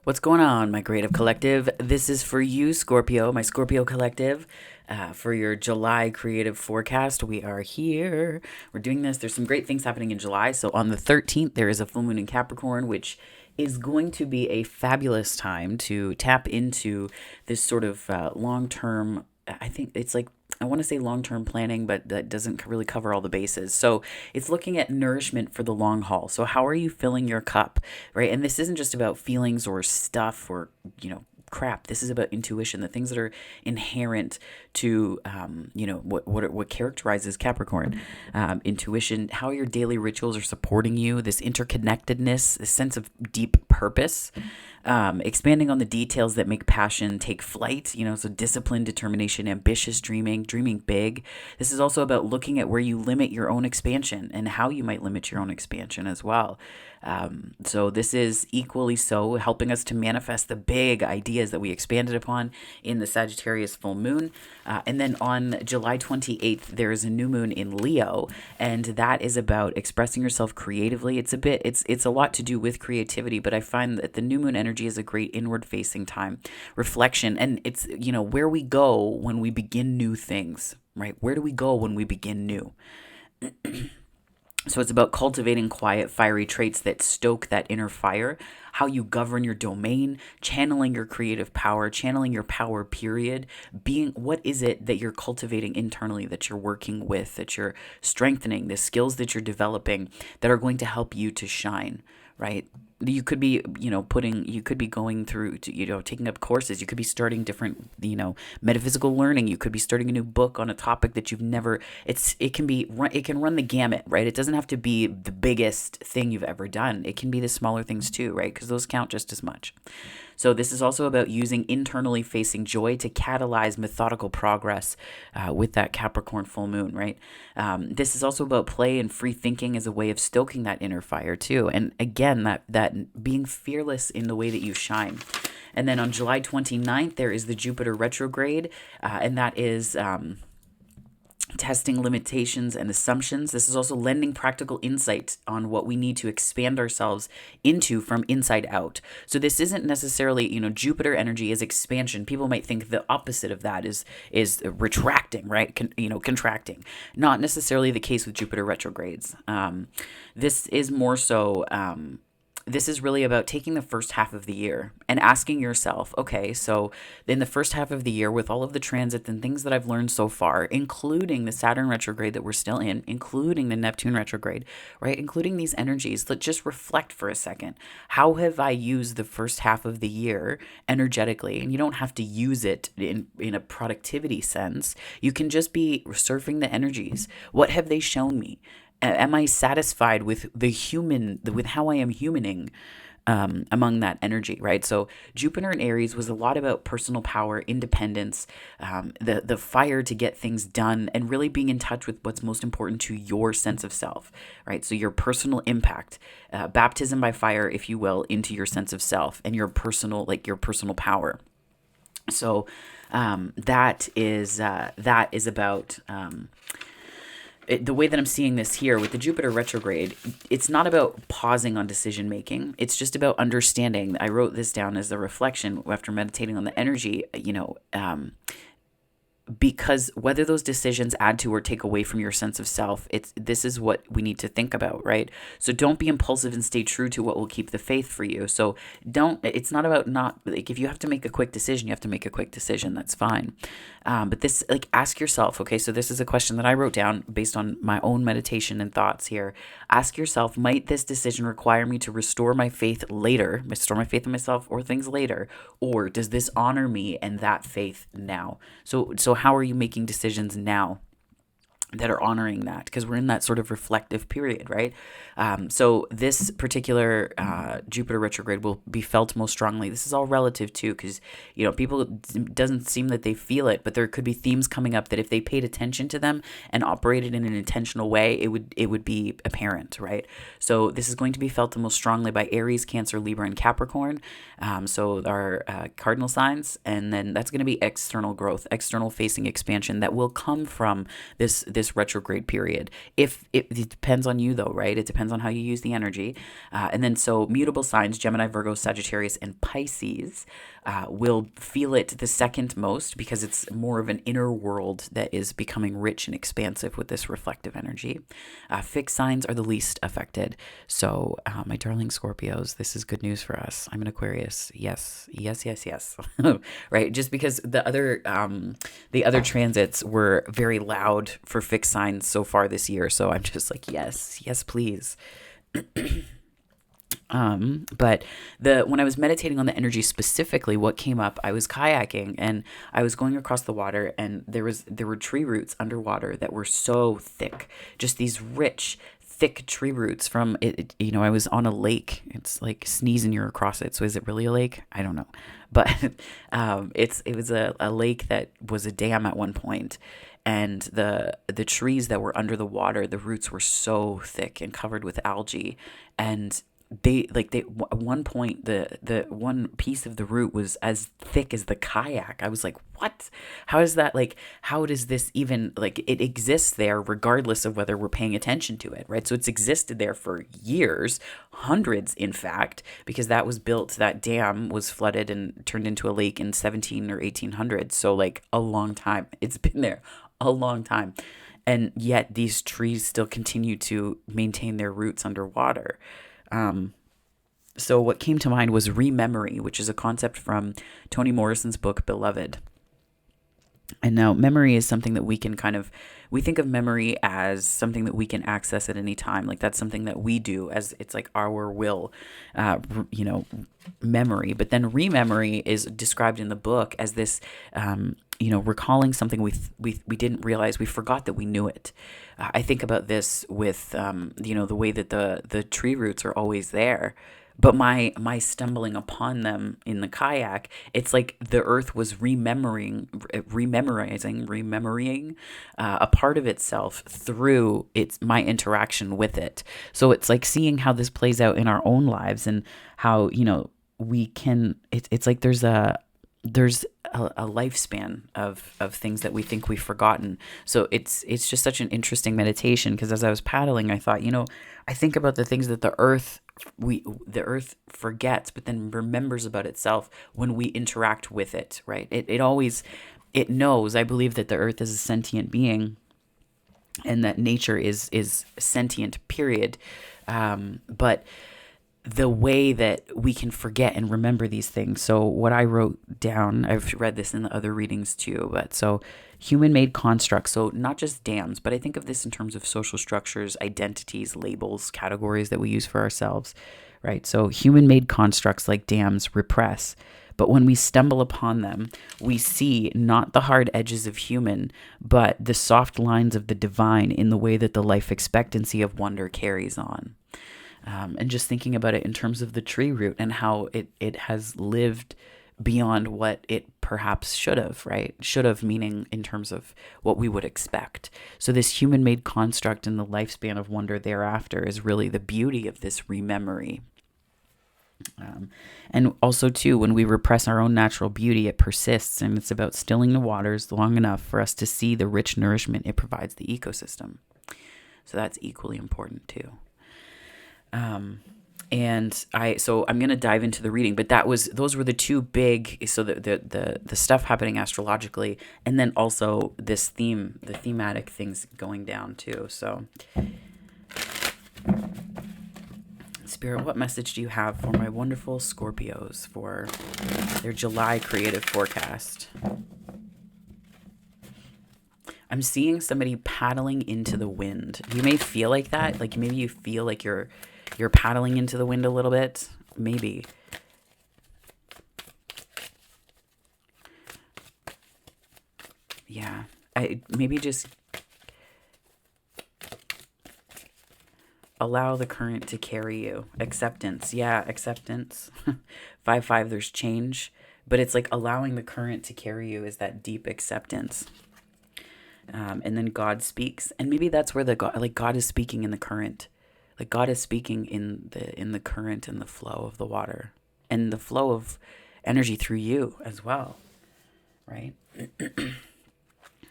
What's going on, my creative collective? This is for you, Scorpio, my Scorpio collective. For your July creative forecast, we are here. We're doing this. There's some great things happening in July. So on the 13th, there is a full moon in Capricorn, which is going to be a fabulous time to tap into this sort of long term. I think it's like I want to say long term planning, but that doesn't really cover all the bases. So it's looking at nourishment for the long haul. So, how are you filling your cup, right? And this isn't just about feelings or stuff or, crap. This is about intuition, the things that are inherent to, what characterizes Capricorn. Intuition, how your daily rituals are supporting you, this interconnectedness, this sense of deep purpose. Expanding on the details that make passion take flight, so discipline, determination, ambitious dreaming big. This is also about looking at where you limit your own expansion and how you might limit your own expansion as well. So this is equally so helping us to manifest the big ideas that we expanded upon in the Sagittarius full moon. And then on July 28th, there is a new moon in Leo, and that is about expressing yourself creatively. It's a lot to do with creativity, but I find that the new moon energy is a great inward facing time, reflection, and it's, where we go when we begin new things, right? Where do we go when we begin new? So it's about cultivating quiet, fiery traits that stoke that inner fire, how you govern your domain, channeling your creative power, channeling your power, period. What is it that you're cultivating internally, that you're working with, that you're strengthening, the skills that you're developing that are going to help you to shine, right? You could be, you could be going through, taking up courses. You could be starting different, metaphysical learning. You could be starting a new book on a topic that you've never, it can run the gamut, right? It doesn't have to be the biggest thing you've ever done. It can be the smaller things too, right? Because those count just as much. So this is also about using internally facing joy to catalyze methodical progress with that Capricorn full moon, right? This is also about play and free thinking as a way of stoking that inner fire too. And again, that being fearless in the way that you shine. And then on July 29th, there is the Jupiter retrograde, and that is testing limitations and assumptions. This is also lending practical insight on what we need to expand ourselves into from inside out. So this isn't necessarily, Jupiter energy is expansion. People might think the opposite of that is retracting, right? Contracting. Not necessarily the case with Jupiter retrogrades. This is more so. This is really about taking the first half of the year and asking yourself, okay, so in the first half of the year, with all of the transits and things that I've learned so far, including the Saturn retrograde that we're still in, including the Neptune retrograde, right? Including these energies, let's just reflect for a second. How have I used the first half of the year energetically? And you don't have to use it in a productivity sense. You can just be surfing the energies. What have they shown me? Am I satisfied with with how I am humaning among that energy, right? So Jupiter in Aries was a lot about personal power, independence, the fire to get things done, and really being in touch with what's most important to your sense of self, right? So your personal impact, baptism by fire, if you will, into your sense of self and your personal power. So that is about. The way that I'm seeing this here with the Jupiter retrograde, it's not about pausing on decision making. It's just about understanding. I wrote this down as a reflection after meditating on the energy, because whether those decisions add to or take away from your sense of self, this is what we need to think about, right? So don't be impulsive and stay true to what will keep the faith for you. So it's not about not, like, if you have to make a quick decision, you have to make a quick decision. That's fine. But this, ask yourself, okay, so this is a question that I wrote down based on my own meditation and thoughts here. Ask yourself, might this decision require me to restore my faith later, restore my faith in myself or things later, or does this honor me and that faith now? So how are you making decisions now that are honoring that? Because we're in that sort of reflective period, right? So this particular Jupiter retrograde will be felt most strongly. This is all relative too, because people, it doesn't seem that they feel it, but there could be themes coming up that if they paid attention to them and operated in an intentional way, it would be apparent, right? So this is going to be felt the most strongly by Aries, Cancer, Libra, and Capricorn. So our cardinal signs, and then that's going to be external growth, external facing expansion that will come from this this retrograde period. If it depends on you though, right? It depends on how you use the energy. And then so mutable signs, Gemini, Virgo, Sagittarius, and Pisces will feel it the second most because it's more of an inner world that is becoming rich and expansive with this reflective energy. Fixed signs are the least affected. So my darling Scorpios, this is good news for us. I'm an Aquarius. Yes, yes, yes, yes. Right? Just because the other transits were very loud for fixed signs so far this year. So I'm just like, yes, yes, please. But when I was meditating on the energy specifically, what came up, I was kayaking and I was going across the water, and there were tree roots underwater that were so thick, just these rich, thick tree roots from it. I was on a lake. It's like sneezing you're across it. So is it really a lake? I don't know. But it was a lake that was a dam at one point, and the trees that were under the water, the roots were so thick and covered with algae, and at one point the one piece of the root was as thick as the kayak. I was like, what? How is that? Like, how does this even, like, it exists there regardless of whether we're paying attention to it, right? So it's existed there for years, hundreds in fact, because that dam was flooded and turned into a lake in 17 or 1800s. So like a long time. It's been there a long time. And yet these trees still continue to maintain their roots underwater. So what came to mind was rememory, which is a concept from Toni Morrison's book, Beloved. And now memory is something that we think of memory as something that we can access at any time. Like that's something that we do, as it's like our will, memory. But then rememory is described in the book as this, recalling something we didn't realize, we forgot that we knew it. I think about this with, the way that the tree roots are always there. But my stumbling upon them in the kayak, it's like the earth was rememorying a part of itself through my interaction with it. So it's like seeing how this plays out in our own lives, and how, we can, it's like there's a lifespan of things that we think we've forgotten. So it's just such an interesting meditation, because as I was paddling, I thought, I think about the things that the earth forgets, but then remembers about itself when we interact with it, right? It knows. I believe that the earth is a sentient being, and that nature is sentient, period. But the way that we can forget and remember these things. So what I wrote down, I've read this in the other readings too, but so human-made constructs, so not just dams, but I think of this in terms of social structures, identities, labels, categories that we use for ourselves, right? So human-made constructs like dams repress, but when we stumble upon them, we see not the hard edges of human, but the soft lines of the divine in the way that the life expectancy of wonder carries on. And just thinking about it in terms of the tree root and how it has lived beyond what it perhaps should have, right? Should have meaning in terms of what we would expect. So this human-made construct and the lifespan of wonder thereafter is really the beauty of this rememory. And also too, when we repress our own natural beauty, it persists, and it's about stilling the waters long enough for us to see the rich nourishment it provides the ecosystem. So that's equally important too. So I'm going to dive into the reading, but those were the two big, so the stuff happening astrologically, and then also the thematic things going down too. So Spirit, what message do you have for my wonderful Scorpios for their July creative forecast? I'm seeing somebody paddling into the wind. You may feel like that. Like maybe you feel like you're paddling into the wind a little bit. Maybe. Yeah. Maybe just allow the current to carry you. Acceptance. Yeah, acceptance. 5-5, there's change. But it's like allowing the current to carry you is that deep acceptance. And then God speaks. And maybe that's where God is speaking in the current. Like God is speaking in the current and the flow of the water, and the flow of energy through you as well, right?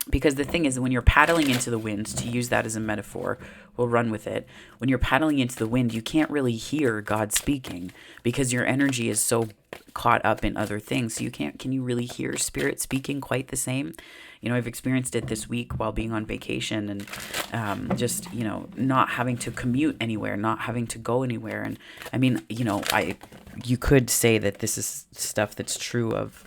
Because the thing is, when you're paddling into the wind, to use that as a metaphor, we'll run with it. When you're paddling into the wind, you can't really hear God speaking because your energy is so caught up in other things. So can you really hear Spirit speaking quite the same? I've experienced it this week while being on vacation and just, not having to commute anywhere, not having to go anywhere. And I mean, you could say that this is stuff that's true of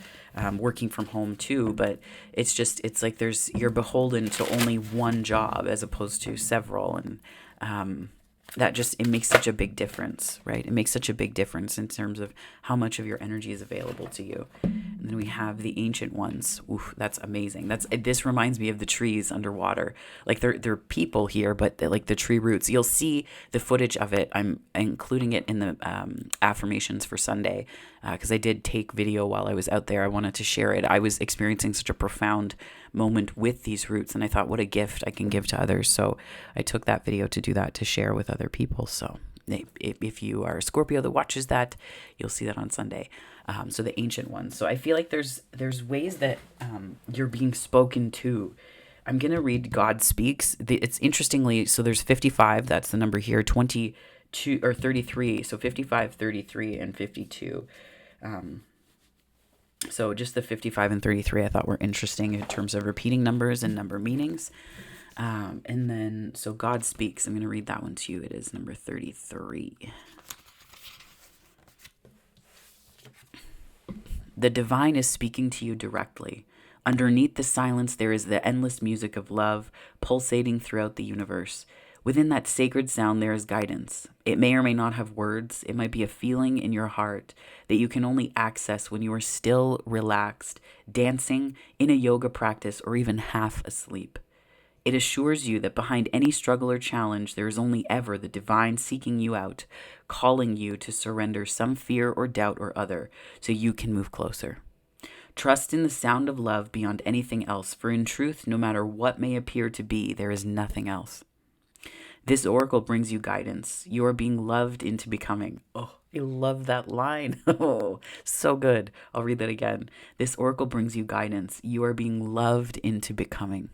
working from home too, but it's like you're beholden to only one job as opposed to several, and it makes such a big difference, right? It makes such a big difference in terms of how much of your energy is available to you. And then we have the ancient ones. Oof, that's amazing. This reminds me of the trees underwater. Like they're people here, but like the tree roots. You'll see the footage of it. I'm including it in the affirmations for Sunday because I did take video while I was out there. I wanted to share it. I was experiencing such a profound moment with these roots, and I thought, what a gift I can give to others. So I took that video to do that, to share with other people. So if you are a Scorpio that watches that, you'll see that on Sunday. So the ancient ones. So I feel like there's ways that you're being spoken to. I'm going to read God Speaks. It's interestingly, so there's 55, that's the number here, 22 or 33. So 55, 33, and 52. So just the 55 and 33 I thought were interesting in terms of repeating numbers and number meanings. And then, so God Speaks. I'm going to read that one to you. It is number 33. The divine is speaking to you directly. Underneath the silence, there is the endless music of love pulsating throughout the universe. Within that sacred sound, there is guidance. It may or may not have words. It might be a feeling in your heart that you can only access when you are still, relaxed, dancing, in a yoga practice, or even half asleep. It assures you that behind any struggle or challenge, there is only ever the divine seeking you out, calling you to surrender some fear or doubt or other, so you can move closer. Trust in the sound of love beyond anything else, for in truth, no matter what may appear to be, there is nothing else. This oracle brings you guidance. You are being loved into becoming. Oh, I love that line. Oh, so good. I'll read that again. This oracle brings you guidance. You are being loved into becoming.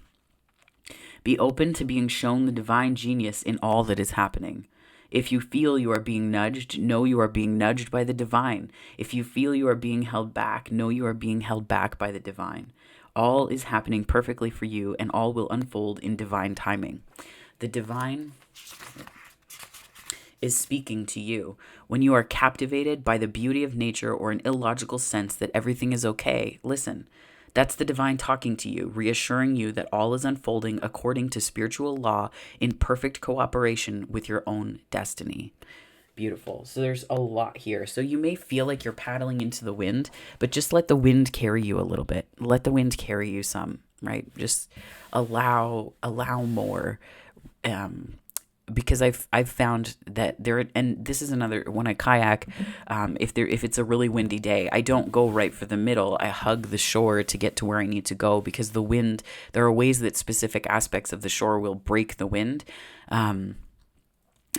Be open to being shown the divine genius in all that is happening. If you feel you are being nudged, know you are being nudged by the divine. If you feel you are being held back, know you are being held back by the divine. All is happening perfectly for you, and all will unfold in divine timing. The divine is speaking to you. When you are captivated by the beauty of nature or an illogical sense that everything is okay, listen. That's the divine talking to you, reassuring you that all is unfolding according to spiritual law in perfect cooperation with your own destiny. Beautiful. So there's a lot here. So you may feel like you're paddling into the wind, but just let the wind carry you a little bit. Let the wind carry you some, right? Just allow more. Because I've found that there, and this is another, when I kayak, if it's a really windy day, I don't go right for the middle. I hug the shore to get to where I need to go, because the wind, there are ways that specific aspects of the shore will break the wind,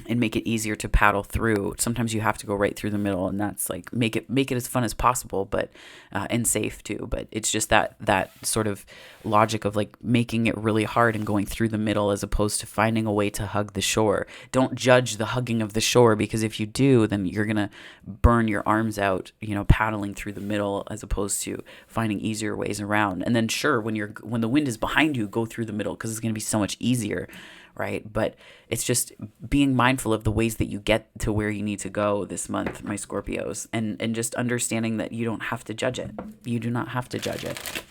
and make it easier to paddle through. Sometimes you have to go right through the middle, and that's like make it as fun as possible, but and safe too. But it's just that sort of logic of like making it really hard and going through the middle as opposed to finding a way to hug the shore. Don't judge the hugging of the shore, because if you do, then you're gonna burn your arms out, paddling through the middle as opposed to finding easier ways around. And then sure, when the wind is behind you, go through the middle, because it's gonna be so much easier. Right? But it's just being mindful of the ways that you get to where you need to go this month, my Scorpios, and just understanding that you don't have to judge it. You do not have to judge it.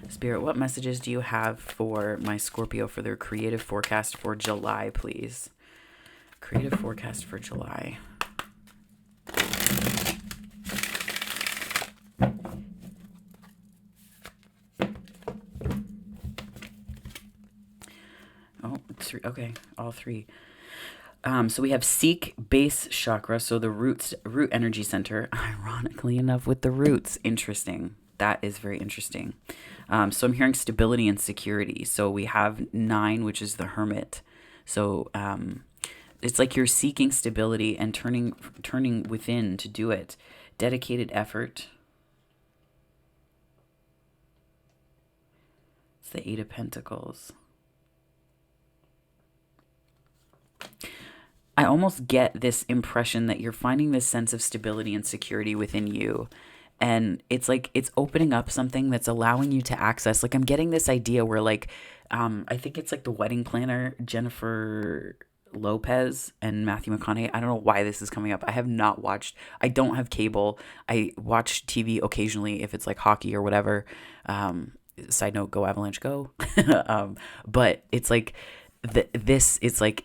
Spirit, what messages do you have for my Scorpio for their creative forecast for July, please? Creative forecast for July. Oh, three. Okay, all three. So we have Seek base chakra, so the root energy center. Ironically enough, with the roots, interesting. That is very interesting. So I'm hearing stability and security. So we have 9, which is the Hermit. So it's like you're seeking stability and turning within to do it. Dedicated effort. It's the Eight of Pentacles. I almost get this impression that you're finding this sense of stability and security within you. And it's like it's opening up something that's allowing you to access. Like, I'm getting this idea where, like, I think it's like the wedding planner, Jennifer Lopez and Matthew McConaughey. I don't know why this is coming up. I have not watched, I don't have cable. I watch TV occasionally if it's like hockey or whatever. Side note, go Avalanche, go. But it's like, it's like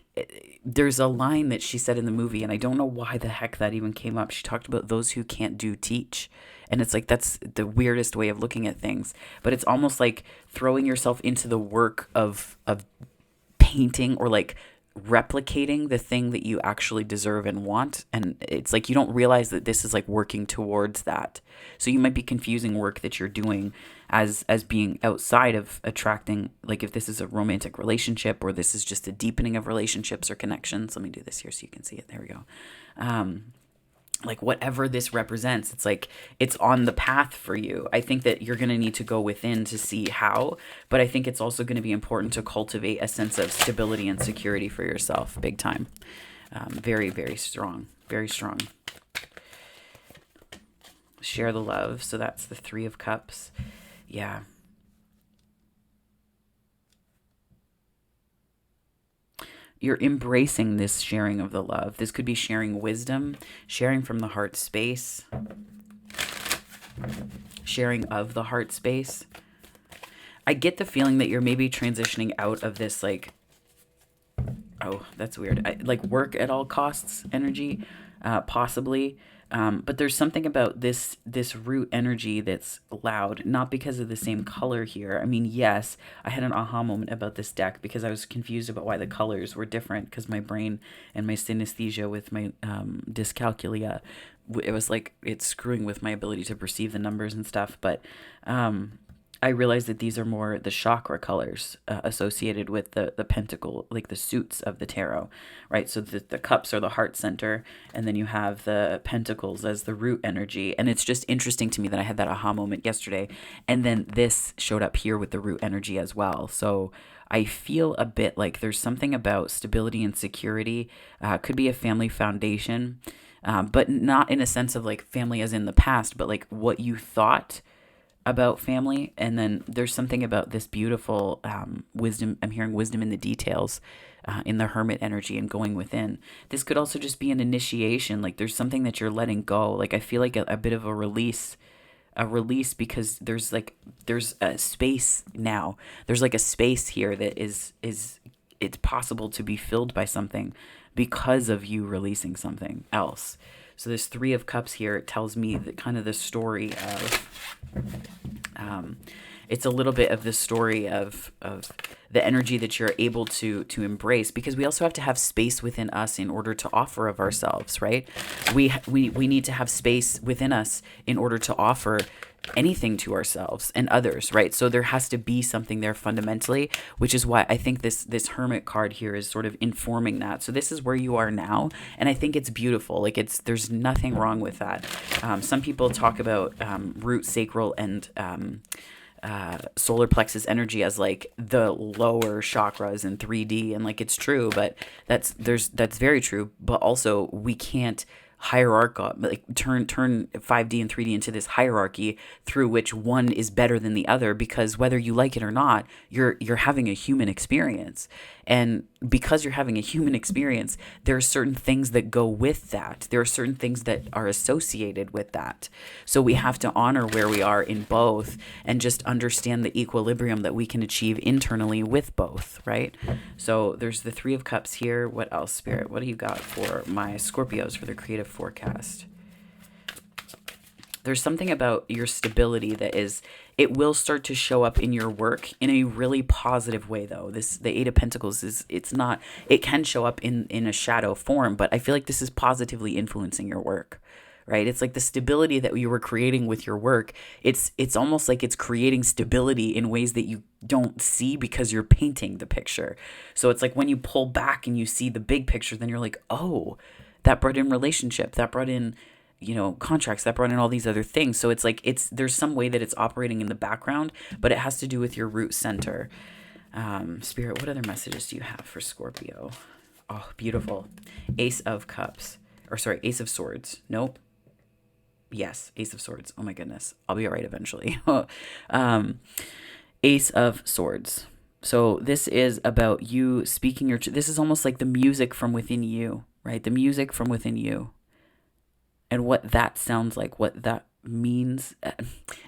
there's a line that she said in the movie, and I don't know why the heck that even came up. She talked about those who can't do teach, and it's like that's the weirdest way of looking at things, but it's almost like throwing yourself into the work of painting or like replicating the thing that you actually deserve and want. And it's like you don't realize that this is like working towards that. So you might be confusing work that you're doing as being outside of attracting, like if this is a romantic relationship or this is just a deepening of relationships or connections. Let me do this here so you can see it. There we go. Like whatever this represents, it's like it's on the path for you. I think that you're going to need to go within to see how, but I think it's also going to be important to cultivate a sense of stability and security for yourself, big time. Very, very strong, very strong. Share the love. So that's the Three of Cups. Yeah. You're embracing this sharing of the love. This could be sharing wisdom, sharing from the heart space, sharing of the heart space. I get the feeling that you're maybe transitioning out of this, like, oh, that's weird, like work at all costs energy, possibly. But there's something about this root energy that's loud, not because of the same color here. I mean, yes, I had an aha moment about this deck because I was confused about why the colors were different, because my brain and my synesthesia with my dyscalculia, it was like it's screwing with my ability to perceive the numbers and stuff. But I realized that these are more the chakra colors associated with the pentacle, like the suits of the tarot, right? So the cups are the heart center, and then you have the pentacles as the root energy. And it's just interesting to me that I had that aha moment yesterday, and then this showed up here with the root energy as well. So I feel a bit like there's something about stability and security, could be a family foundation, but not in a sense of like family as in the past, but like what you thought about family. And then there's something about this beautiful wisdom. I'm hearing wisdom in the details, in the hermit energy and going within. This could also just be an initiation. Like there's something that you're letting go. Like I feel like a bit of a release because there's a space now. There's like a space here that is it's possible to be filled by something because of you releasing something else. So this Three of Cups here, it tells me that kind of the story of, it's a little bit of the story of the energy that you're able to embrace, because we also have to have space within us in order to offer of ourselves, right? We need to have space within us in order to offer anything to ourselves and others, right? So there has to be something there fundamentally, which is why I think this Hermit card here is sort of informing that. So this is where you are now, and I think it's beautiful. Like there's nothing wrong with that. Some people talk about root, sacral, and solar plexus energy as like the lower chakras in 3D, and like it's true, but that's very true. But also we can't hierarchical, like turn 5D and 3D into this hierarchy through which one is better than the other, because whether you like it or not, you're having a human experience. And because you're having a human experience, there are certain things that go with that. There are certain things that are associated with that. So we have to honor where we are in both and just understand the equilibrium that we can achieve internally with both, right? So there's the Three of Cups here. What else, Spirit? What do you got for my Scorpios for their creative forecast? There's something about your stability that it will start to show up in your work in a really positive way, though. The Eight of Pentacles it can show up in a shadow form, but I feel like this is positively influencing your work, right? It's like the stability that you were creating with your work. It's almost like it's creating stability in ways that you don't see because you're painting the picture. So it's like when you pull back and you see the big picture, then you're like, oh, that brought in relationship, that brought in contracts that brought in all these other things. So it's like there's some way that it's operating in the background, but it has to do with your root center. Spirit, what other messages do you have for Scorpio? Oh, beautiful. Ace of Cups. Or sorry, Ace of Swords. Nope. Yes, Ace of Swords. Oh my goodness. I'll be all right eventually. Ace of Swords. So this is about you speaking this is almost like the music from within you, right? The music from within you. And what that sounds like, what that means.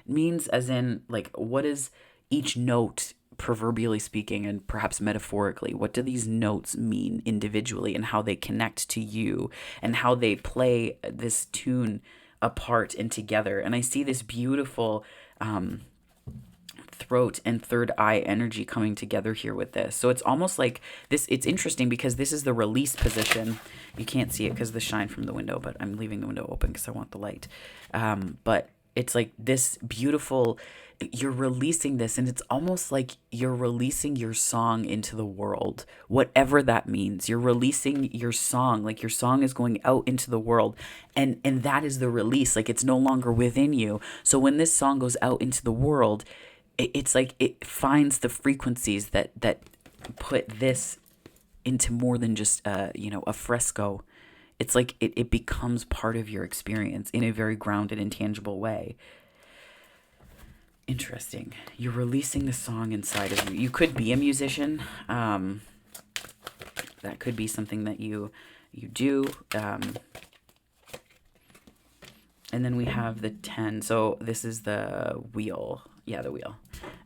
Means as in, like, what is each note, proverbially speaking, and perhaps metaphorically, what do these notes mean individually, and how they connect to you, and how they play this tune apart and together. And I see this beautiful throat and third eye energy coming together here with this. So it's almost like this. It's interesting because this is the release position. You can't see it because of the shine from the window, but I'm leaving the window open because I want the light. But it's like this beautiful, you're releasing this, and it's almost like you're releasing your song into the world, whatever that means. You're releasing your song, like your song is going out into the world, and that is the release. Like, it's no longer within you. So when this song goes out into the world, it's like it finds the frequencies that put this into more than just a fresco. It's like it becomes part of your experience in a very grounded and tangible way. Interesting. You're releasing the song inside of you. You could be a musician. That could be something that you do. And then we have the 10. So this is the wheel. Yeah, the wheel.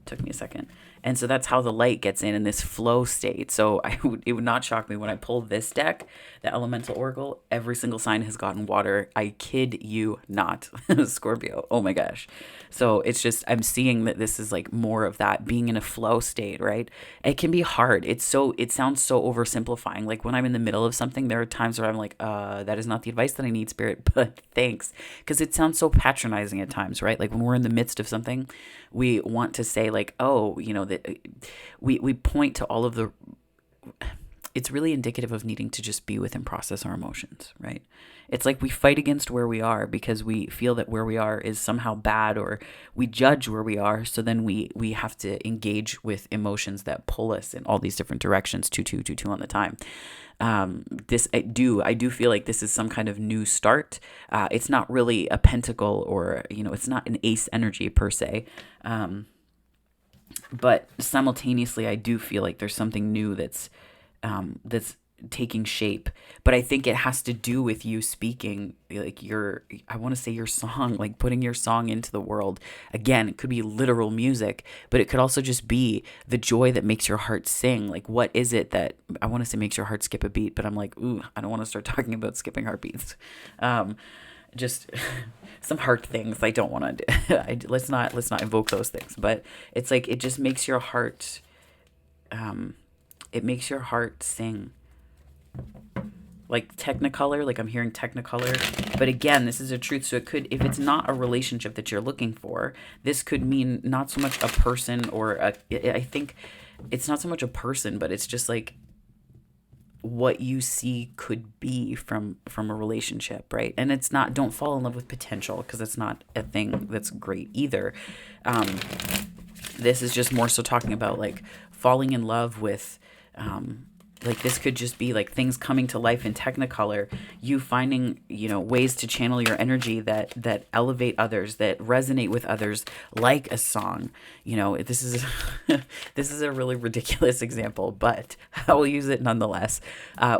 Took me a second. And so that's how the light gets in this flow state. So it would not shock me when I pull this deck, the Elemental Oracle, every single sign has gotten water. I kid you not. Scorpio. Oh my gosh. So it's just, I'm seeing that this is like more of that being in a flow state, right? It can be hard. It sounds so oversimplifying. Like when I'm in the middle of something, there are times where I'm like, that is not the advice that I need, Spirit, but thanks. Because it sounds so patronizing at times, right? Like when we're in the midst of something, we want to say like, oh, that we point to all of the, it's really indicative of needing to just be with and process our emotions, right? It's like we fight against where we are because we feel that where we are is somehow bad, or we judge where we are. So then we have to engage with emotions that pull us in all these different directions, two on the time. I do feel like this is some kind of new start. It's not really a pentacle, or, it's not an ace energy per se. But simultaneously, I do feel like there's something new that's taking shape. But I think it has to do with you speaking, like I want to say your song, like putting your song into the world. Again, it could be literal music, but it could also just be the joy that makes your heart sing. Like, what is it that I want to say makes your heart skip a beat? But I'm like, ooh, I don't want to start talking about skipping heartbeats. Just some heart things I don't want to do. Let's not invoke those things. But it's like it just makes your heart, it makes your heart sing. Like Technicolor, like I'm hearing Technicolor. But again, this is a truth. So it could, if it's not a relationship that you're looking for, this could mean not so much a person I think it's not so much a person, but it's just like what you see could be from a relationship, right? And it's not, don't fall in love with potential, because it's not a thing that's great either. This is just more so talking about like falling in love with, like this could just be like things coming to life in Technicolor, you finding, ways to channel your energy that elevate others, that resonate with others, like a song. This is this is a really ridiculous example, but I will use it nonetheless.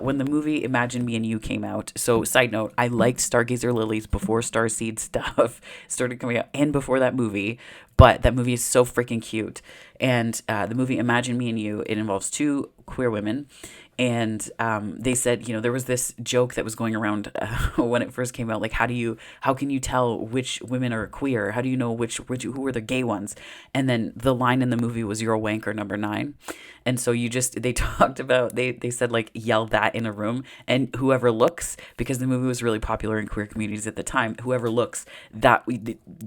When the movie Imagine Me and You came out, so side note, I liked Stargazer Lilies before Starseed stuff started coming out, and before that movie. But that movie is so freaking cute. And the movie Imagine Me and You, it involves two queer women. And they said, there was this joke that was going around when it first came out, like, how can you tell which women are queer? How do you know who are the gay ones? And then the line in the movie was, "You're a wanker, number 9." And so they talked about, they said, like, yell that in a room, and whoever looks, because the movie was really popular in queer communities at the time, whoever looks,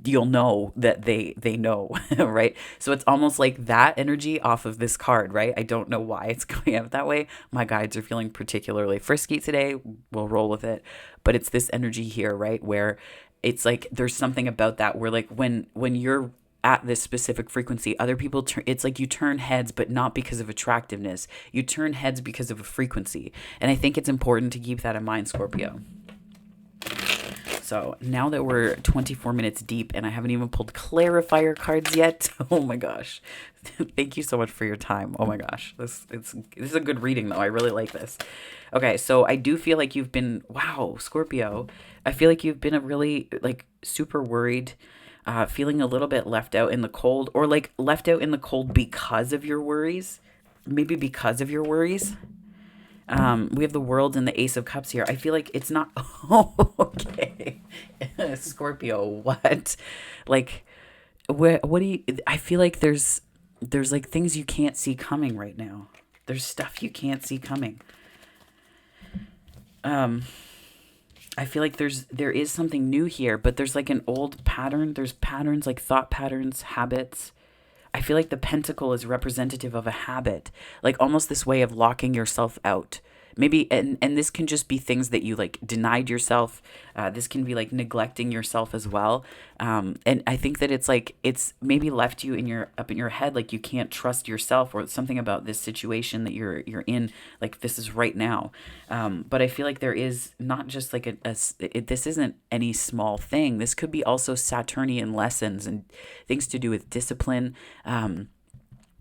you'll know that they know, right? So it's almost like that energy off of this card, right? I don't know why it's going out that way. my guides are feeling particularly frisky today, we'll roll with it. But it's this energy here, right? Where it's like there's something about that where like when you're at this specific frequency, other people it's like you turn heads, but not because of attractiveness. You turn heads because of a frequency. And I think it's important to keep that in mind, Scorpio. So now that we're 24 minutes deep and I haven't even pulled clarifier cards yet, oh my gosh. Thank you so much for your time. Oh my gosh. This is a good reading though. I really like this. Okay, so I do feel like you've been, wow, Scorpio. I feel like you've been a really like super worried, feeling a little bit left out in the cold, or like left out in the cold because of your worries. Maybe because of your worries. We have the World and the Ace of Cups here. I feel like it's not. Oh, okay. Scorpio, what? Like, what do you? I feel like there's like things you can't see coming right now. There's stuff you can't see coming. I feel like there is something new here, but there's like an old pattern. There's patterns like thought patterns, habits. I feel like the pentacle is representative of a habit, like almost this way of locking yourself out. Maybe, and this can just be things that you like denied yourself. This can be like neglecting yourself as well. And I think that it's maybe left you up in your head, like you can't trust yourself or something about this situation that you're in, like this is right now. But I feel like there is not just like this isn't any small thing. This could be also Saturnian lessons and things to do with discipline.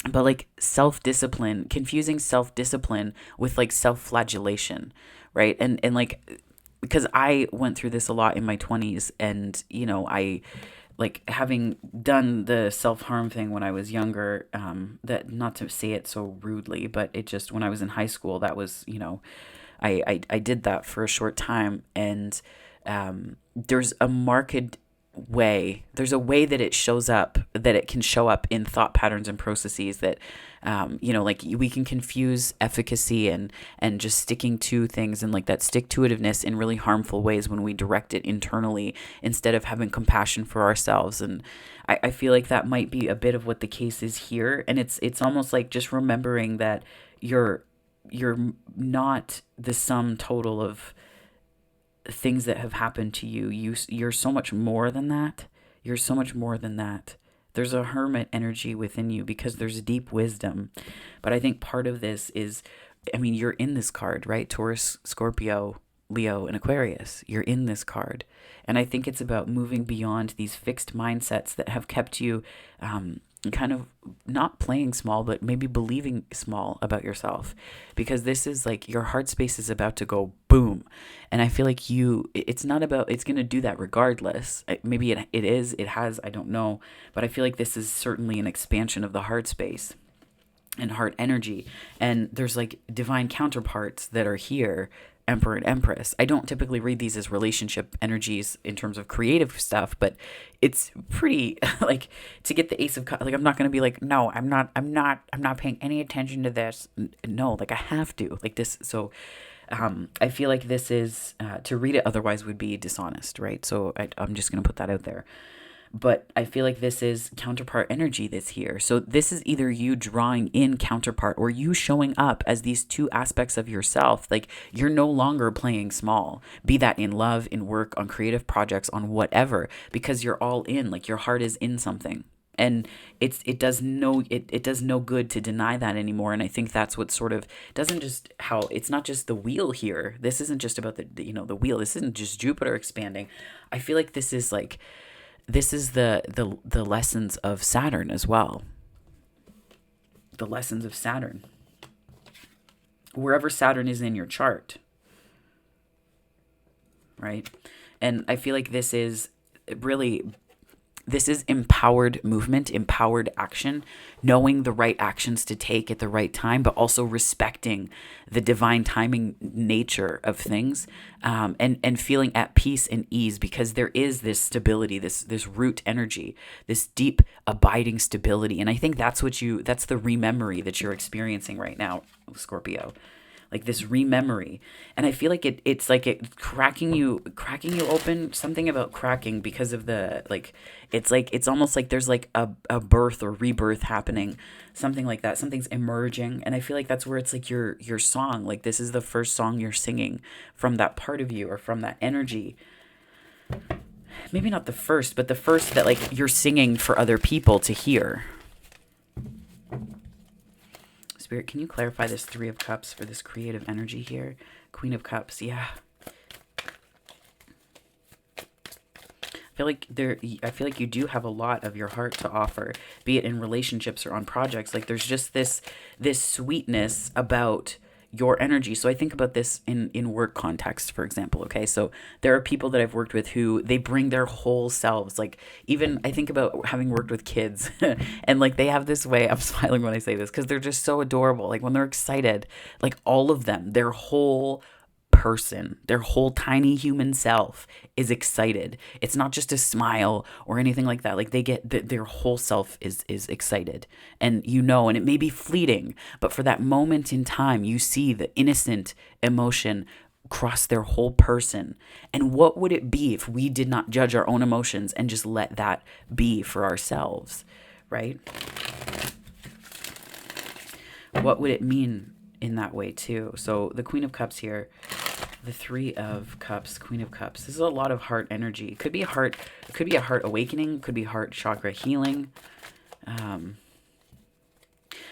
But like self-discipline, confusing self-discipline with like self-flagellation, right? And like, because I went through this a lot in my 20s, and I like having done the self-harm thing when I was younger, that, not to say it so rudely, but it just, when I was in high school, that was, I did that for a short time. And there's a there's a way that it shows up, that it can show up in thought patterns and processes that, like we can confuse efficacy and just sticking to things and like that stick-to-itiveness in really harmful ways when we direct it internally instead of having compassion for ourselves. And I feel like that might be a bit of what the case is here. And it's almost like just remembering that you're not the sum total of things that have happened to you. You're so much more than that. You're so much more than that. There's a hermit energy within you because there's deep wisdom. But I think part of this is, you're in this card, right? Taurus, Scorpio, Leo, and Aquarius. You're in this card. And I think it's about moving beyond these fixed mindsets that have kept you kind of not playing small, but maybe believing small about yourself, because this is like your heart space is about to go boom. And I feel like it's going to do that regardless. Maybe it has, I don't know, but I feel like this is certainly an expansion of the heart space and heart energy. And there's like divine counterparts that are here, Emperor and Empress. I don't typically read these as relationship energies in terms of creative stuff, but it's pretty like to get the Ace of Cups. Like I'm not going to be like, no, I'm not paying any attention to this. No, like I have to like this. So I feel like this is to read it otherwise would be dishonest, right? So I'm just going to put that out there. But I feel like this is counterpart energy that's here. So this is either you drawing in counterpart or you showing up as these two aspects of yourself. Like you're no longer playing small, be that in love, in work, on creative projects, on whatever, because you're all in, like your heart is in something. And it does no good to deny that anymore. And I think that's what sort of it's not just the wheel here. This isn't just about the wheel. This isn't just Jupiter expanding. I feel like this is the lessons of Saturn as well. The lessons of Saturn. Wherever Saturn is in your chart. Right? And I feel like this is empowered movement, empowered action, knowing the right actions to take at the right time, but also respecting the divine timing nature of things, and feeling at peace and ease, because there is this stability, this root energy, this deep abiding stability. And I think that's the rememory that you're experiencing right now, Scorpio. like this rememory. And I feel like it's like it cracking you open, something about cracking because of the like it's almost like there's like a birth or rebirth happening, something like that. Something's emerging. And I feel like that's where it's like your song, like this is the first song you're singing from that part of you or from that energy. Maybe not the first, but the first that like you're singing for other people to hear. Spirit, can you clarify this Three of Cups for this creative energy here? Queen of Cups, yeah. I feel like you do have a lot of your heart to offer, be it in relationships or on projects. Like there's just this sweetness about your energy. So I think about this in work context, for example. Okay, so there are people that I've worked with who they bring their whole selves. Like even I think about having worked with kids and like they have this way. I'm smiling when I say this because they're just so adorable. Like when they're excited, like all of them, their whole person, their whole tiny human self is excited. It's not just a smile or anything like that. Like they get their whole self is excited. And and it may be fleeting, but for that moment in time, you see the innocent emotion cross their whole person. And what would it be if we did not judge our own emotions and just let that be for ourselves, right? What would it mean in that way too? So the Queen of Cups here, the Three of Cups, Queen of Cups. This is a lot of heart energy. It could be a heart awakening, could be heart chakra healing.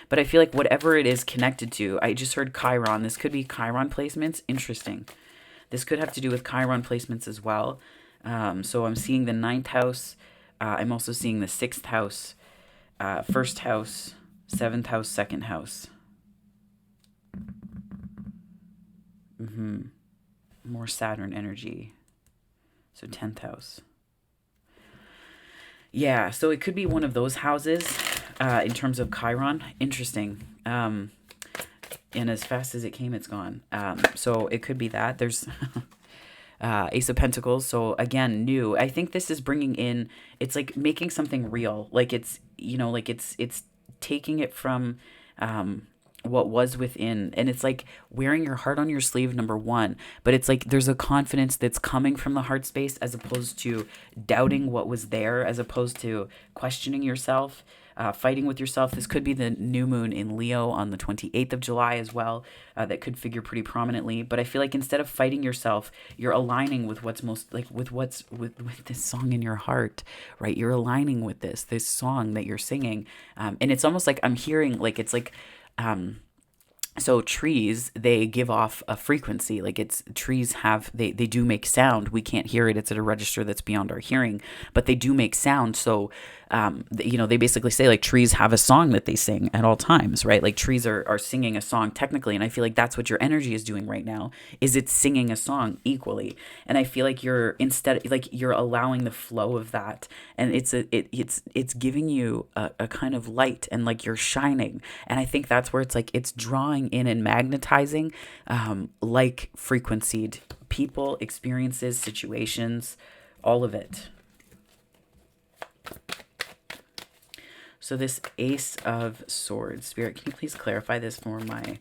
But I feel like whatever it is connected to, I just heard Chiron. This could be Chiron placements. Interesting. This could have to do with Chiron placements as well. So I'm seeing the ninth house. I'm also seeing the sixth house, first house, seventh house, second house. More Saturn energy. So 10th house. Yeah, so it could be one of those houses in terms of Chiron. Interesting. And as fast as it came, it's gone. So it could be that. There's Ace of Pentacles. So again, new. I think this is bringing in, it's like making something real. Like it's, like it's taking it from what was within, and it's like wearing your heart on your sleeve, number one, but it's like there's a confidence that's coming from the heart space as opposed to doubting what was there, as opposed to questioning yourself, fighting with yourself. This could be the new moon in Leo on the 28th of July as well. That could figure pretty prominently, but I feel like instead of fighting yourself, you're aligning with what's most like with this song in your heart, right? You're aligning with this song that you're singing, and it's almost like I'm hearing like it's like so trees, they give off a frequency. Like trees have, they do make sound. We can't hear it. It's at a register that's beyond our hearing, but they do make sound. So, they basically say like trees have a song that they sing at all times, right? Like trees are singing a song technically. And I feel like that's what your energy is doing right now, is it's singing a song equally. And I feel like you're allowing the flow of that. And it's giving you a kind of light, and like you're shining. And I think that's where it's like, it's drawing in and magnetizing, like frequencied people, experiences, situations, all of it. So this Ace of Swords, Spirit, can you please clarify this for my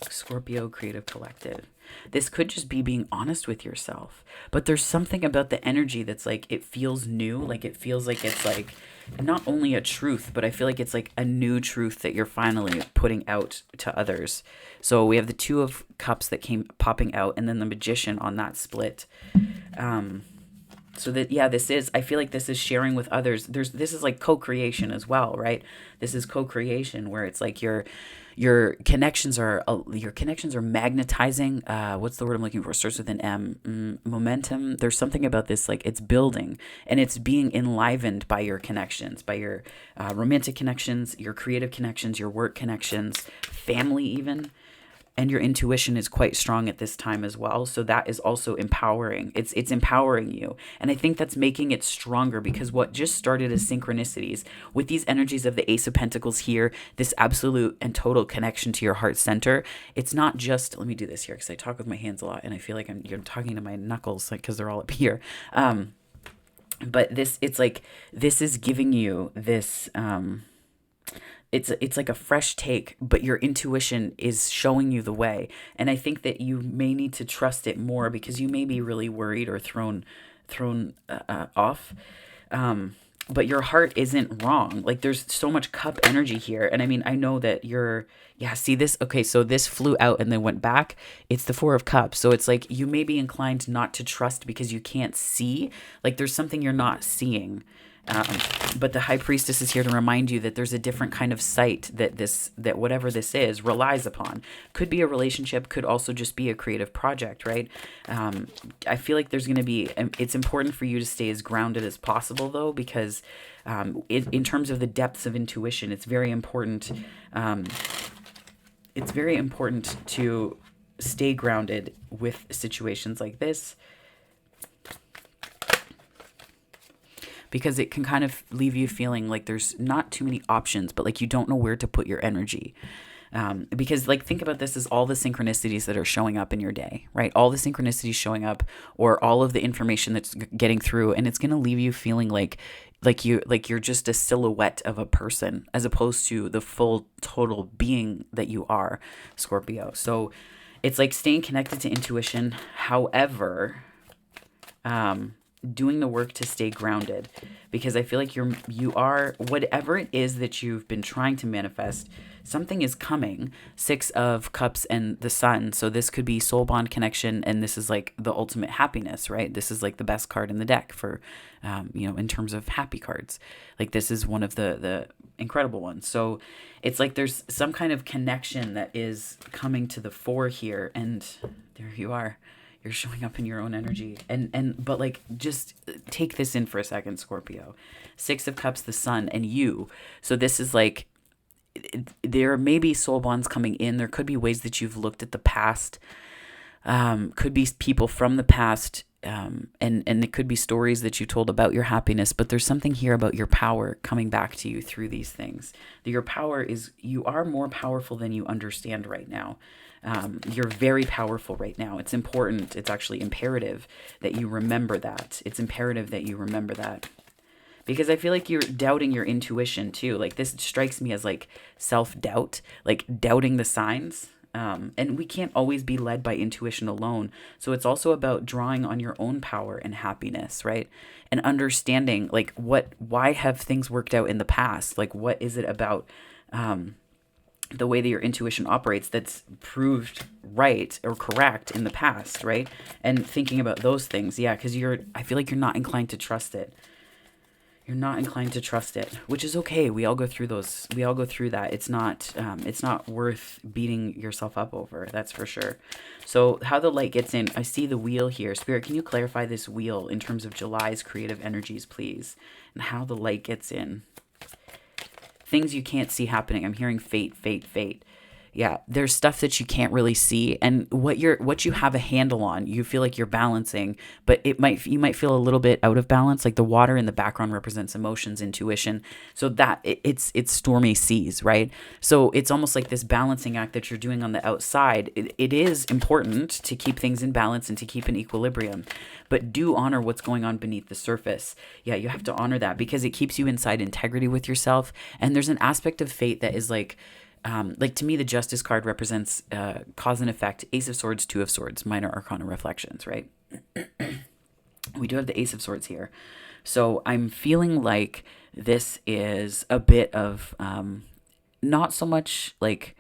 Scorpio Creative Collective? This could just be being honest with yourself, but there's something about the energy that's like, it feels new. Like it feels like it's like not only a truth, but I feel like it's like a new truth that you're finally putting out to others. So we have the Two of Cups that came popping out, and then the Magician on that split. So that, yeah, I feel like this is sharing with others. This is like co-creation as well, right? This is co-creation where it's like your connections are magnetizing. What's the word I'm looking for? It starts with an M. Momentum. There's something about this, like it's building, and it's being enlivened by your connections, by your romantic connections, your creative connections, your work connections, family even. And your intuition is quite strong at this time as well. So that is also empowering. It's empowering you. And I think that's making it stronger, because what just started as synchronicities with these energies of the Ace of Pentacles here, this absolute and total connection to your heart center. It's not just, let me do this here because I talk with my hands a lot and I feel like you're talking to my knuckles because they're all up here. But it's like, this is giving you this, it's like a fresh take, but your intuition is showing you the way. And I think that you may need to trust it more because you may be really worried or thrown off. But your heart isn't wrong. Like there's so much cup energy here. And I mean, I know that yeah, see this? Okay, so this flew out and then went back. It's the Four of Cups. So it's like you may be inclined not to trust because you can't see. Like there's something you're not seeing. But the High Priestess is here to remind you that there's a different kind of sight that whatever this is relies upon. Could be a relationship, could also just be a creative project, right? I feel like there's going to be, it's important for you to stay as grounded as possible though, because in terms of the depths of intuition, it's very important. It's very important to stay grounded with situations like this, because it can kind of leave you feeling like there's not too many options, but like you don't know where to put your energy. Because like think about this as all the synchronicities that are showing up in your day, right? All the synchronicities showing up, or all of the information that's getting through, and it's going to leave you feeling like you're just a silhouette of a person as opposed to the full total being that you are, Scorpio. So it's like staying connected to intuition. However, doing the work to stay grounded, because I feel like you are, whatever it is that you've been trying to manifest, something is coming. Six of Cups and the Sun. So this could be soul bond connection. And this is like the ultimate happiness, right? This is like the best card in the deck for, in terms of happy cards. Like this is one of the incredible ones. So it's like there's some kind of connection that is coming to the fore here. And there you are. You're showing up in your own energy. But like, just take this in for a second, Scorpio. Six of Cups, the Sun, and you. So this is like, there may be soul bonds coming in. There could be ways that you've looked at the past. Could be people from the past. And it could be stories that you told about your happiness. But there's something here about your power coming back to you through these things. Your power is, you are more powerful than you understand right now. You're very powerful right now. It's important. It's actually imperative that you remember that. It's imperative that you remember that. Because I feel like you're doubting your intuition too. Like this strikes me as like self-doubt, like doubting the signs. And we can't always be led by intuition alone. So it's also about drawing on your own power and happiness, right? And understanding like why have things worked out in the past? Like what is it about, the way that your intuition operates that's proved right or correct in the past, right? And thinking about those things, yeah, because I feel like you're not inclined to trust it. You're not inclined to trust it, which is okay. We all go through those. We all go through that. It's not worth beating yourself up over. That's for sure. So how the light gets in, I see the wheel here. Spirit, can you clarify this wheel in terms of July's creative energies, please? And how the light gets in. Things you can't see happening. I'm hearing fate, fate, fate. Yeah, there's stuff that you can't really see, and what you have a handle on, you feel like you're balancing, but you might feel a little bit out of balance. Like the water in the background represents emotions, intuition. So that it's stormy seas, right? So it's almost like this balancing act that you're doing on the outside. It is important to keep things in balance and to keep an equilibrium, but do honor what's going on beneath the surface. Yeah, you have to honor that because it keeps you inside integrity with yourself. And there's an aspect of fate that is like to me, the Justice card represents cause and effect. Ace of Swords, Two of Swords, minor arcana reflections, right? We do have the Ace of Swords here. So I'm feeling like this is a bit of not so much like,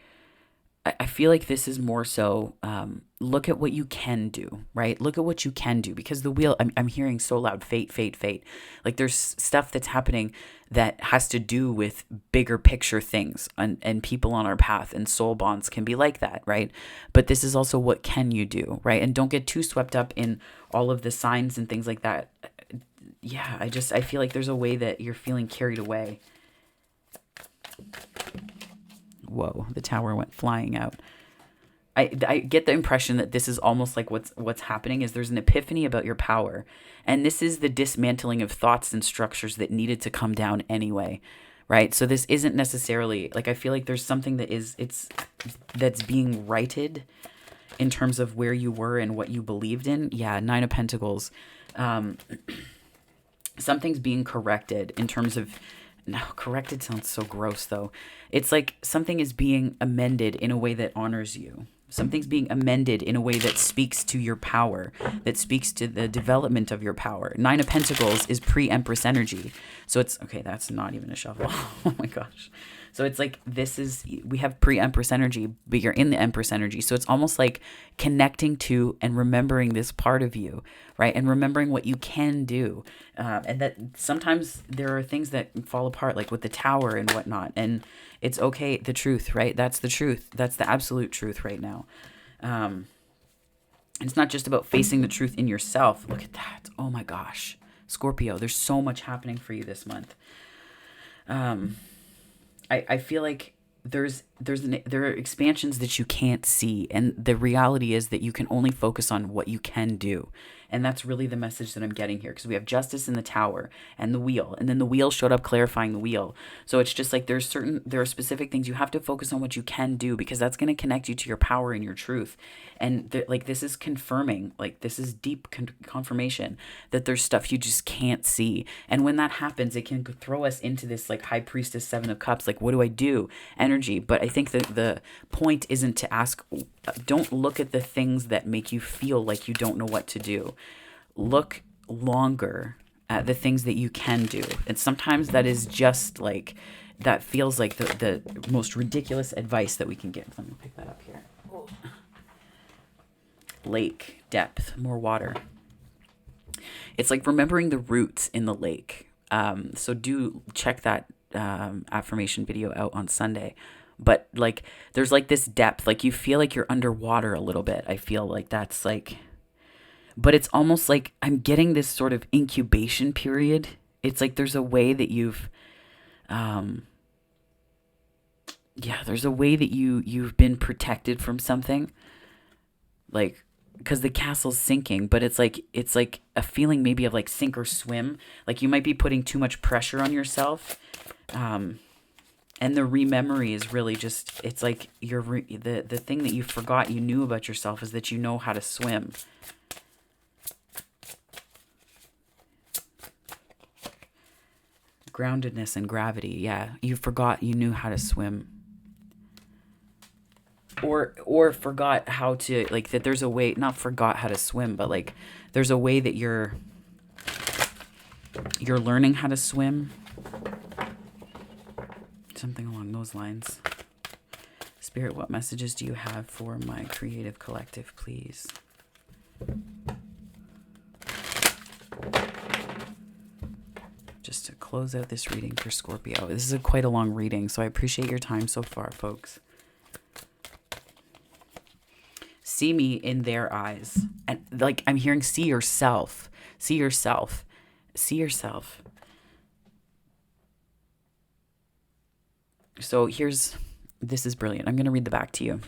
I feel like this is more so look at what you can do, right? Look at what you can do, because the wheel, I'm hearing so loud, fate, fate, fate. Like there's stuff that's happening that has to do with bigger picture things and people on our path, and soul bonds can be like that, right? But this is also what can you do, right? And don't get too swept up in all of the signs and things like that. Yeah, I feel like there's a way that you're feeling carried away. Whoa, the tower went flying out. I get the impression that this is almost like what's happening is there's an epiphany about your power. And this is the dismantling of thoughts and structures that needed to come down anyway, right? So this isn't necessarily, like, I feel like there's something that's being righted in terms of where you were and what you believed in. Yeah, Nine of Pentacles. Something's being corrected in terms of No, corrected sounds so gross though. It's like something is being amended in a way that honors you. Something's being amended in a way that speaks to your power, that speaks to the development of your power. Nine of Pentacles is pre-Empress energy. So it's, okay, that's not even a shuffle. Oh my gosh. So it's like, we have pre-Empress energy, but you're in the Empress energy. So it's almost like connecting to and remembering this part of you, right? And remembering what you can do. And that sometimes there are things that fall apart, like with the tower and whatnot. And it's okay. The truth, right? That's the truth. That's the absolute truth right now. It's not just about facing the truth in yourself. Look at that. Oh my gosh. Scorpio, there's so much happening for you this month. I feel like there are expansions that you can't see, and the reality is that you can only focus on what you can do. And that's really the message that I'm getting here, because we have Justice in the Tower and the Wheel, and then the Wheel showed up clarifying the Wheel. So it's just like there are specific things you have to focus on what you can do, because that's going to connect you to your power and your truth. And like this is confirming, like this is deep confirmation that there's stuff you just can't see. And when that happens, it can throw us into this like High Priestess, Seven of Cups, like what do I do energy. But I think that the point isn't to ask, don't look at the things that make you feel like you don't know what to do. Look longer at the things that you can do. And sometimes that is just like, that feels like the most ridiculous advice that we can give. Let me pick that up here. Oh. Lake, depth, more water. It's like remembering the roots in the lake. So do check that affirmation video out on Sunday. But like there's like this depth, like you feel like you're underwater a little bit. I feel like that's like, but it's almost like I'm getting this sort of incubation period. It's like there's a way that there's a way that you've been protected from something, like because the castle's sinking, but it's like a feeling maybe of like sink or swim. Like you might be putting too much pressure on yourself. And the rememory is really just, it's like the thing that you forgot you knew about yourself is that you know how to swim. Groundedness and gravity, yeah. You forgot you knew how to swim. Or forgot how to, like, that there's a way, not forgot how to swim, but like there's a way that you're learning how to swim. Something along those lines. Spirit, what messages do you have for my creative collective, please? Just to close out this reading for Scorpio. This is quite a long reading, so I appreciate your time so far, folks. See me in their eyes. And like I'm hearing see yourself. See yourself. See yourself. So this is brilliant. I'm going to read the back to you.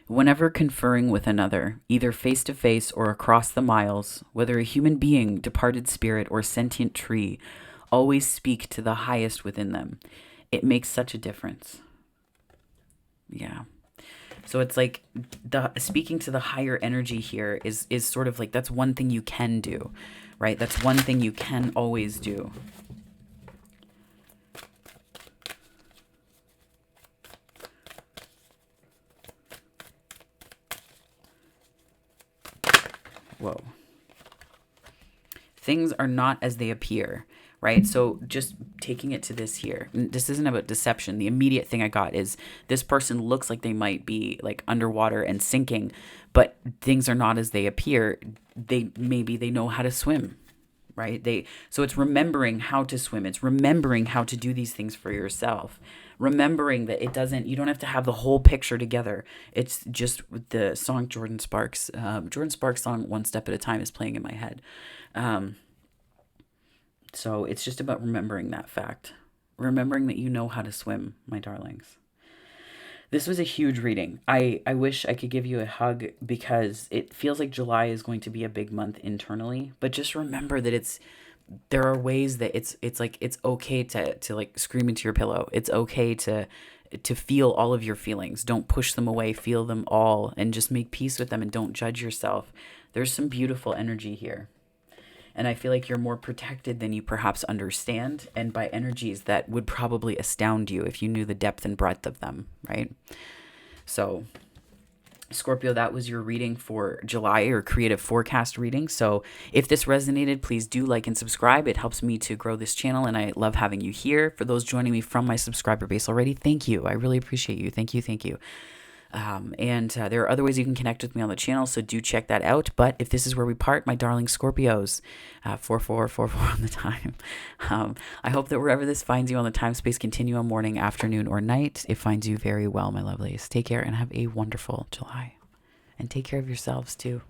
Whenever conferring with another, either face to face or across the miles, whether a human being, departed spirit, or sentient tree, always speak to the highest within them. It makes such a difference. Yeah. So it's like the speaking to the higher energy here is sort of like, that's one thing you can do, right? That's one thing you can always do. Whoa. Things are not as they appear, right? So just taking it to this here. This isn't about deception. The immediate thing I got is this person looks like they might be like underwater and sinking, but things are not as they appear. Maybe they know how to swim, right? So it's remembering how to swim. It's remembering how to do these things for yourself. Remembering that you don't have to have the whole picture together. It's just the song Jordan Sparks' song One Step at a Time is playing in my head. So it's just about remembering that fact. Remembering that you know how to swim, my darlings. This was a huge reading. I wish I could give you a hug because it feels like July is going to be a big month internally. But just remember that there are ways that it's like it's okay to like scream into your pillow. It's okay to feel all of your feelings. Don't push them away. Feel them all and just make peace with them and don't judge yourself. There's some beautiful energy here. And I feel like you're more protected than you perhaps understand, and by energies that would probably astound you if you knew the depth and breadth of them, right? So Scorpio, that was your reading for July, or creative forecast reading. So if this resonated, please do like and subscribe. It helps me to grow this channel, and I love having you here. For those joining me from my subscriber base already, thank you. I really appreciate you. Thank you. Thank you. And there are other ways you can connect with me on the channel, so do check that out. But if this is where we part, my darling Scorpios, 4444 on the time. I hope that wherever this finds you on the time space continuum, morning, afternoon, or night, it finds you very well, my lovelies. Take care and have a wonderful July. And take care of yourselves too.